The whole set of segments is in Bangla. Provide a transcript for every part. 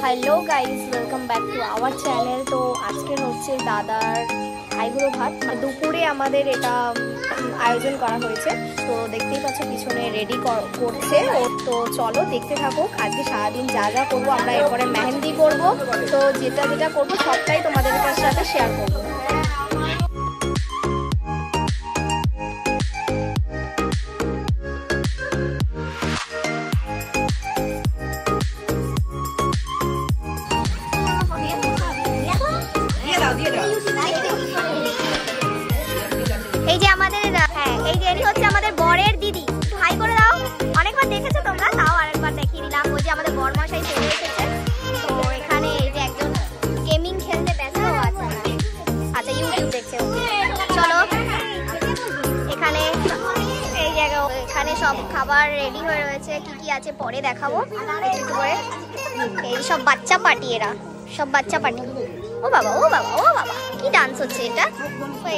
Hello guys, welcome back to our channel. তো আজকের হচ্ছে দাদার আইবুড়ো ভাত। দুপুরে আমাদের এটা আয়োজন করা হয়েছে। তো দেখতেই পাচ্ছ পিছনে রেডি করছে ও। তো চলো দেখতে থাকুক আজকে সারাদিন যা যা করবো। আমরা এরপরে মেহেন্দি করব। তো যেটা যেটা করবো সবটাই তোমাদের সাথে শেয়ার করবো। এই যে আমাদের এই যে ইনি হচ্ছে আমাদের বরের দিদি। হাই করে দাও। অনেকবার দেখেছো তোমরা, তাও আরেকবার দেখিয়ে দিলাম। ওই যে আমাদের বরমশাই চলে এসেছে। তো এখানে এই যে একজন গেমিং খেলতে ব্যস্ত আছে। আচ্ছা, ইউটিউব দেখছে। চলো এখানে এই জায়গা, এখানে সব খাবার রেডি হয়ে রয়েছে। কি কি আছে পরে দেখাবো একটু করে। এই সব বাচ্চা পার্টি, এরা সব বাচ্চা পার্টি। ও বাবা, ও বাবা, ও বাবা, কি ডান্স হচ্ছে এটা।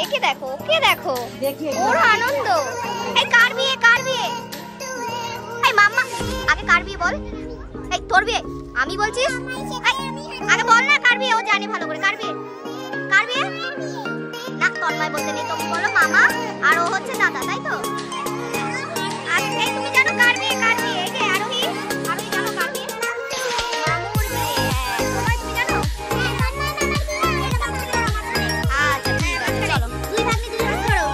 একে দেখো, ওকে দেখো, ওর আনন্দ। এই কার বিয়ে, কার বিয়ে? এই মাম্মা, আগে কার বিয়ে বল। এই তোর বিয়ে আমি বলছিস? আগে বল না কার বিয়ে। ও জানে ভালো করে কার বিয়ে। কার বিয়ে না, তন্ময় বলতে নেই, তুমি বলো মামা। আর ও হচ্ছে দাদা, তাই তো? এই তুমি জানো কার বিয়ে, কার বিয়ে? এই যে আরোহী, আরোহী জানো কার বিয়ে? মামুর বিয়ে। তোমরা তুমি জানো? আচ্ছা ঠিক আছে, চলো দুই ভাগ্নি দুই ভাগ করো।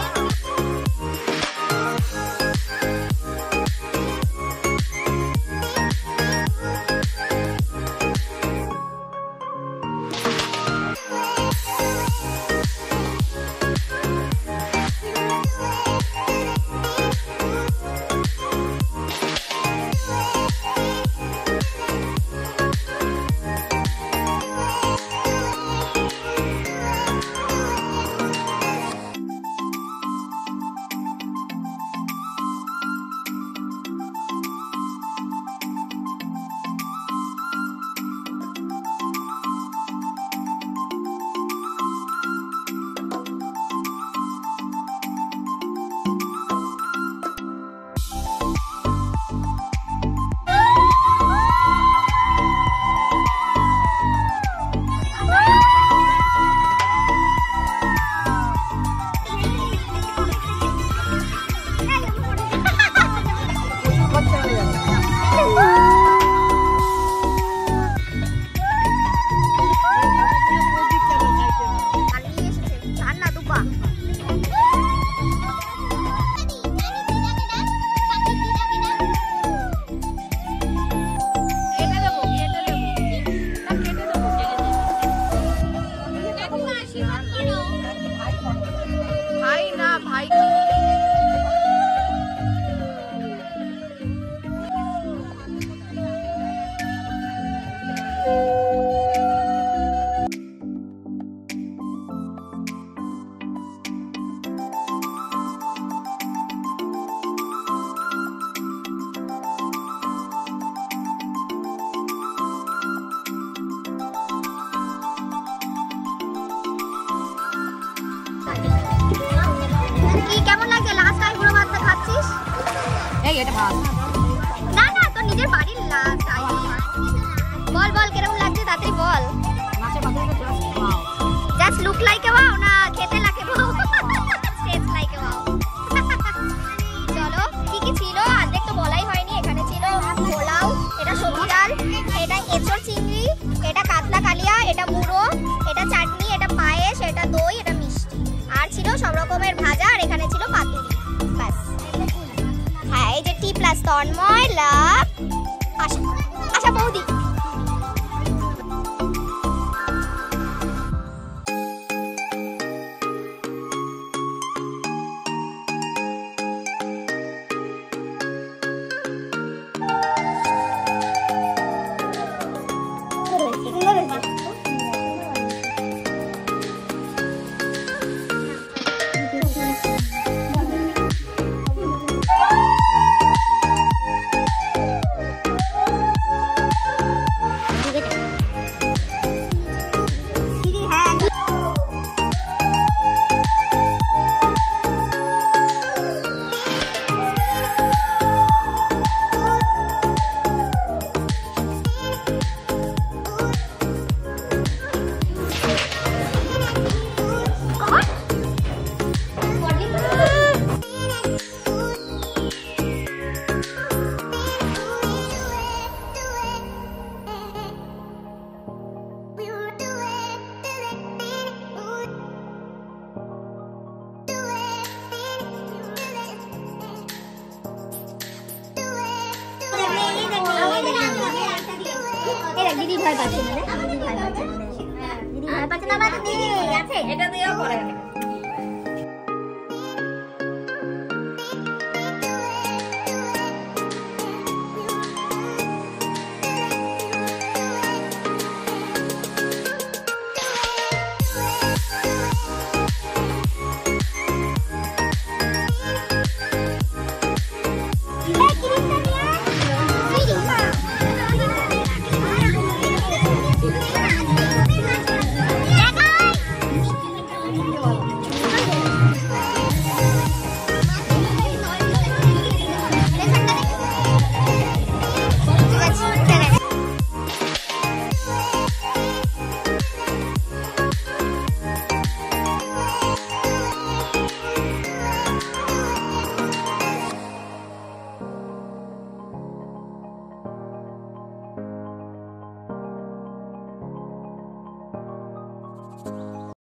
কি কেমন লাগছে লাস্ট আইবুড়ো ভাতটা খাচ্ছিস? এই এটা ভাত না না, তো নিজের বাড়ির লাস্ট আইবুড়ো ভাত। বল বল কিরকম লাগছে তাতেই বল। মাছের পাতাটা just look like a wow না খেতে লাগে wow, test like a wow. চলো কি কি ছিল অর্ধেক তো বলাই হয়নি। এখানে ছিল পোলাও, এটা সবজি ডাল, এটা এঁচড় চিংড়ি, এটা কাতলা কালিয়া, এটা মুড়ো, এটা চাটনি, এটা পায়েস, এটা দই, এটা মিষ্টি, আর ছিল সব রকমের ভাজা, আর এখানে ছিল পাতুরি। ব্যাস। হ্যাঁ, এই যে টি প্লাস তন্ময়, লাভ, আশা, আশা বৌদি। দিদি ভয় পাচ্ছে না রে, দিদি ভয় পাচ্ছে না, দিদি ভয় পাচ্ছে না, আমার দিদি আছে, এটা দিয়েও করে